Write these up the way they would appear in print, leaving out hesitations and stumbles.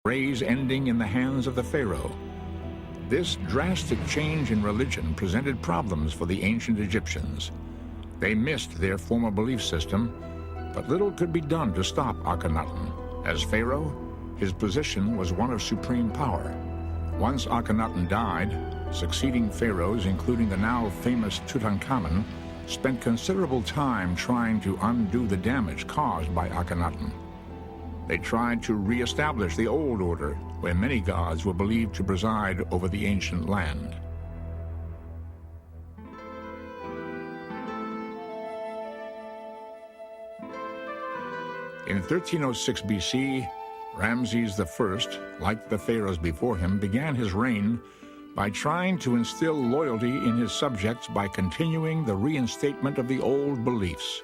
praise ending in the hands of the pharaoh. This drastic change in religion presented problems for the ancient Egyptians. They missed their former belief system, but little could be done to stop Akhenaten. As pharaoh, his position was one of supreme power. Once Akhenaten died, succeeding pharaohs, including the now famous Tutankhamun, spent considerable time trying to undo the damage caused by Akhenaten. They tried to re-establish the old order, where many gods were believed to preside over the ancient land. In 1306 BC, Ramses I, like the pharaohs before him, began his reign by trying to instill loyalty in his subjects by continuing the reinstatement of the old beliefs.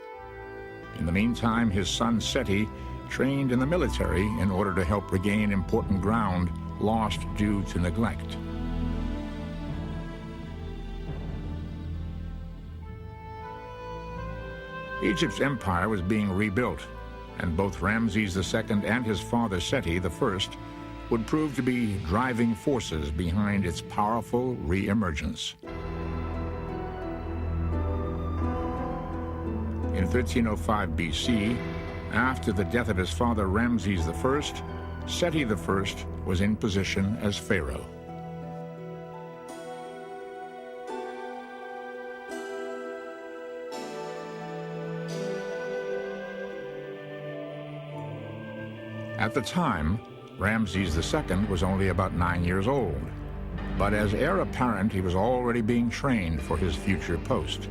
In the meantime, his son Seti trained in the military in order to help regain important ground lost due to neglect. Egypt's empire was being rebuilt, and both Ramses II and his father Seti I would prove to be driving forces behind its powerful re-emergence. In 1305 BC, after the death of his father Ramses I, Seti I was in position as pharaoh. At the time, Ramses II was only about 9 years old, but as heir apparent, he was already being trained for his future post.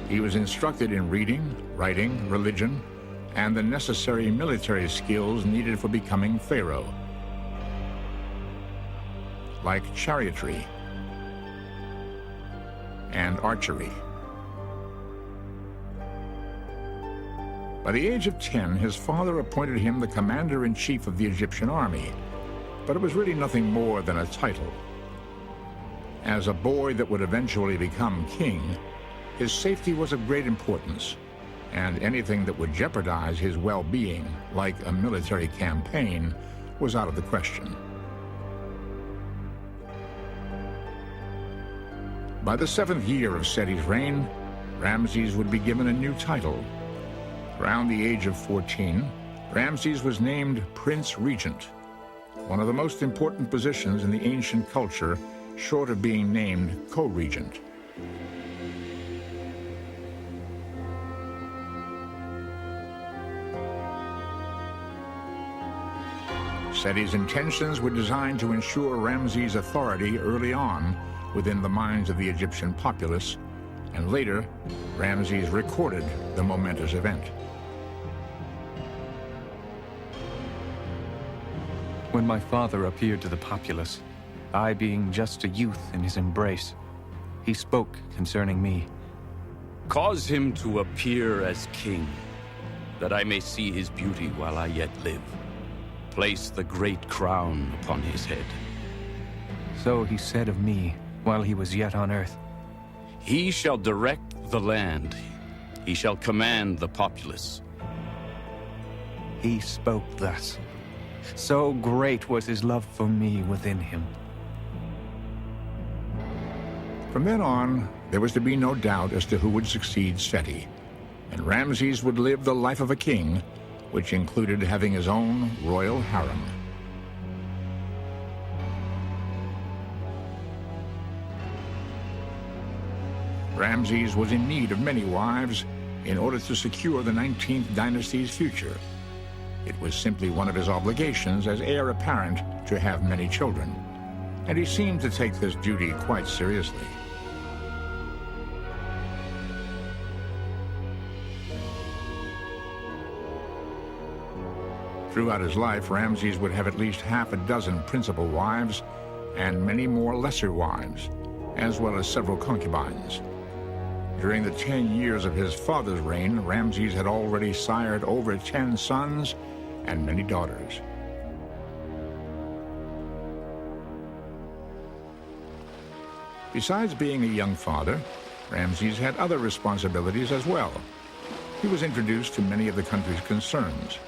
He was instructed in reading, writing, religion, and the necessary military skills needed for becoming pharaoh, like chariotry and archery. By the age of 10, his father appointed him the commander-in-chief of the Egyptian army, but it was really nothing more than a title. As a boy that would eventually become king, his safety was of great importance, and anything that would jeopardize his well-being, like a military campaign, was out of the question. By the 7th year of Seti's reign, Ramses would be given a new title. Around the age of 14, Ramses was named Prince Regent, one of the most important positions in the ancient culture, short of being named co-regent. Seti's intentions were designed to ensure Ramses' authority early on within the minds of the Egyptian populace, and later, Ramses recorded the momentous event. When my father appeared to the populace, I being just a youth in his embrace, he spoke concerning me. Cause him to appear as king, that I may see his beauty while I yet live. Place the great crown upon his head. So he said of me while he was yet on earth. He shall direct the land. He shall command the populace. He spoke thus. So great was his love for me within him. From then on, there was to be no doubt as to who would succeed Seti, and Ramses would live the life of a king, which included having his own royal harem. Ramses was in need of many wives in order to secure the 19th dynasty's future. It was simply one of his obligations as heir apparent to have many children, and he seemed to take this duty quite seriously. Throughout his life, Ramses would have at least half a dozen principal wives and many more lesser wives, as well as several concubines. During the 10 years of his father's reign, Ramses had already sired over 10 sons and many daughters. Besides being a young father, Ramses had other responsibilities as well. He was introduced to many of the country's concerns,